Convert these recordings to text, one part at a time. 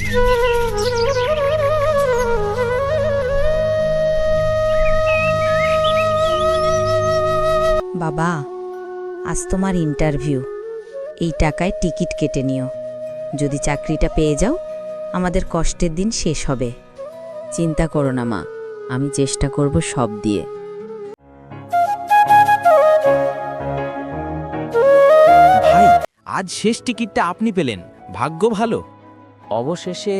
বাবা, আজ তোমার ইন্টারভিউ। এই টাকায় টিকিট কেটে নিও। যদি চাকরিটা পেয়ে যাও, আমাদের কষ্টের দিন শেষ হবে। চিন্তা করো না মা, আমি চেষ্টা করব সব দিয়ে। ভাই, আজ শেষ টিকিটটা আপনি পেলেন, ভাগ্য ভালো। অবশেষে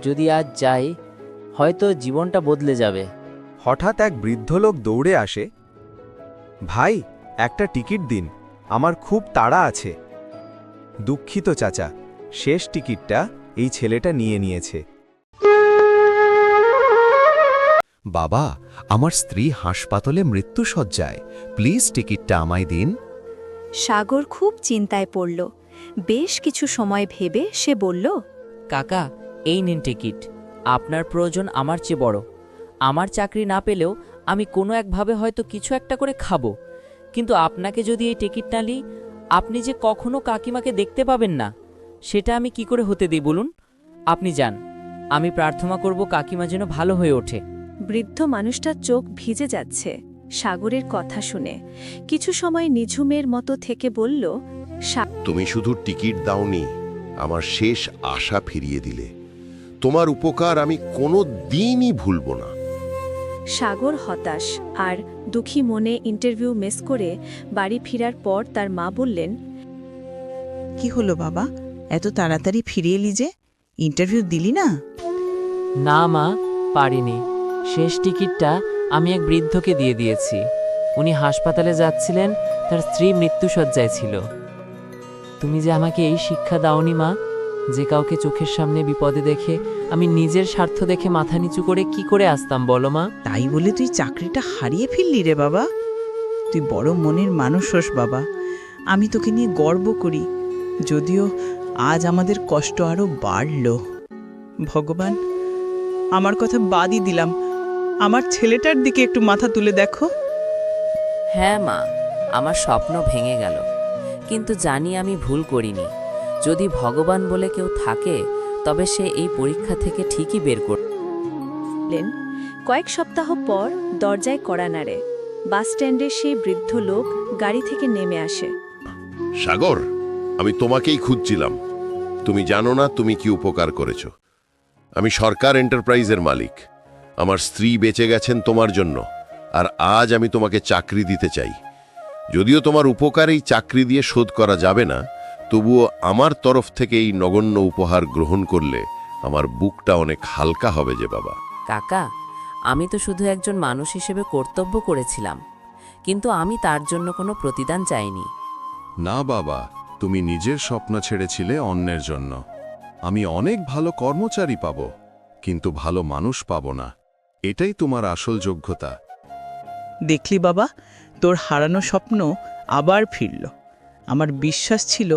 যদি আজ যাই, হয়তো জীবনটা বদলে যাবে। হঠাৎ এক বৃদ্ধ লোক দৌড়ে আসে। ভাই, একটা টিকিট দিন, আমার খুব তাড়া আছে। দুঃখিত চাচা, শেষ টিকিটটা এই ছেলেটা নিয়ে নিয়েছে। বাবা, আমার স্ত্রী হাসপাতালে মৃত্যুশয্যায়, প্লিজ টিকিটটা আমায় দিন। সাগর খুব চিন্তায় পড়ল। বেশ কিছু সময় ভেবে সে বলল, কাকা, এই নিন টিকিট। আপনার প্রয়োজন আমার চেয়ে বড়। আমার চাকরি না পেলেও আমি কোনো একভাবে হয়তো কিছু একটা করে খাবো, কিন্তু আপনাকে যদি এই টিকিট না নিই, আপনি যে কখনো কাকিমাকে দেখতে পাবেন না, সেটা আমি কি করে হতে দিই বলুন? আপনি যান, আমি প্রার্থনা করব কাকিমা যেন ভালো হয়ে ওঠে। বৃদ্ধ মানুষটার চোখ ভিজে যাচ্ছে সাগরের কথা শুনে। কিছু সময় নিঝুমের মতো থেকে বলল, তুমি শুধু টিকিট দাওনি, আমার শেষ আশা ফিরিয়ে দিলে। তোমার উপকার আমি কোনো দিনই ভুলব না। সাগর হতাশ আর দুঃখী মনে ইন্টারভিউ মিস করে বাড়ি ফেরার পর তার মা বললেন, কি হলো বাবা, এত তাড়াতাড়ি ফিরে এলি যে? ইন্টারভিউ দিলি না? না মা, পারিনি। শেষ টিকিটটা আমি এক বৃদ্ধকে দিয়ে দিয়েছি। উনি হাসপাতালে যাচ্ছিলেন, তার স্ত্রী মৃত্যুশয্যায় ছিল। তুমি যে আমাকে এই শিক্ষা দাওনি মা, যে কাউকে চোখের সামনে বিপদে দেখে আমি নিজের স্বার্থ দেখে মাথা নিচু করে কি করে আসতাম বলো মা? তাই বলে তুই চাকরিটা হারিয়ে ফেললি রে বাবা? তুই বড় মনের মানুষ হোস বাবা, আমি তোকে নিয়ে গর্ব করি। যদিও আজ আমাদের কষ্ট আরো বাড়ল। ভগবান, আমার কথা বাদই দিলাম, আমার ছেলেটার দিকে একটু মাথা তুলে দেখো। হ্যাঁ মা, আমার স্বপ্ন ভেঙে গেল, কিন্তু জানি আমি ভুল করিনি। যদি ভগবান বলে কেউ থাকে, তবে সে এই পরীক্ষা থেকে ঠিকই বের করলেন। কয়েক সপ্তাহ পর দরজায় কড়া নাড়ে। বাসস্ট্যান্ডে সেই বৃদ্ধ লোক গাড়ি থেকে নেমে আসে। সাগর, আমি তোমাকেই খুঁজছিলাম। তুমি জানো না তুমি কি উপকার করেছ। আমি সরকার এন্টারপ্রাইজের মালিক। আমার স্ত্রী বেঁচে গেছেন তোমার জন্য, আর আজ আমি তোমাকে চাকরি দিতে চাই। যদিও তোমার উপকার এই চাকরি দিয়ে শোধ করা যাবে না, তবুও আমার তরফ থেকে এই নগণ্য উপহার গ্রহণ করলে আমার বুকটা অনেক হালকা হবে যে বাবা। কাকা, আমি তো শুধু একজন মানুষ হিসেবে কর্তব্য করেছিলাম, কিন্তু আমি তার জন্য কোনো প্রতিদান চাইনি। না বাবা, তুমি নিজের স্বপ্ন ছেড়েছিলে অন্যের জন্য। আমি অনেক ভালো কর্মচারী পাব, কিন্তু ভালো মানুষ পাব না। এটাই তোমার আসল যোগ্যতা। দেখলি বাবা, তোর হারানো স্বপ্ন আবার ফিরল। আমার বিশ্বাস ছিল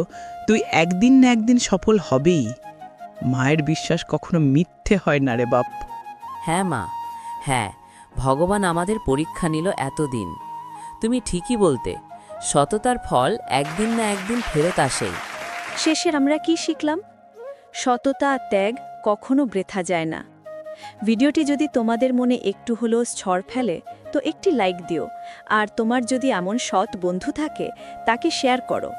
তুই একদিন না একদিন সফল হবেই। মায়ের বিশ্বাস কখনো মিথ্যে হয় না রে বাপ। হ্যাঁ মা, হ্যাঁ, ভগবান আমাদের পরীক্ষা নিল এতদিন। তুমি ঠিকই বলতে, সততার ফল একদিন না একদিন ফেরত আসেই। শেষে আমরা কি শিখলাম? সততা আর ত্যাগ কখনো বৃথা যায় না। ভিডিওটি যদি তোমাদের মনে একটু হলেও ঝড় ফেলে, তো একটি লাইক দিও। আর তোমার যদি এমন সৎ বন্ধু থাকে, তাকে শেয়ার করো।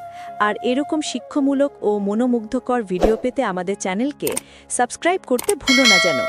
আর এরকম শিক্ষামূলক ও মনোমুগ্ধকর ভিডিও পেতে আমাদের চ্যানেলকে সাবস্ক্রাইব করতে ভুলো না যেন।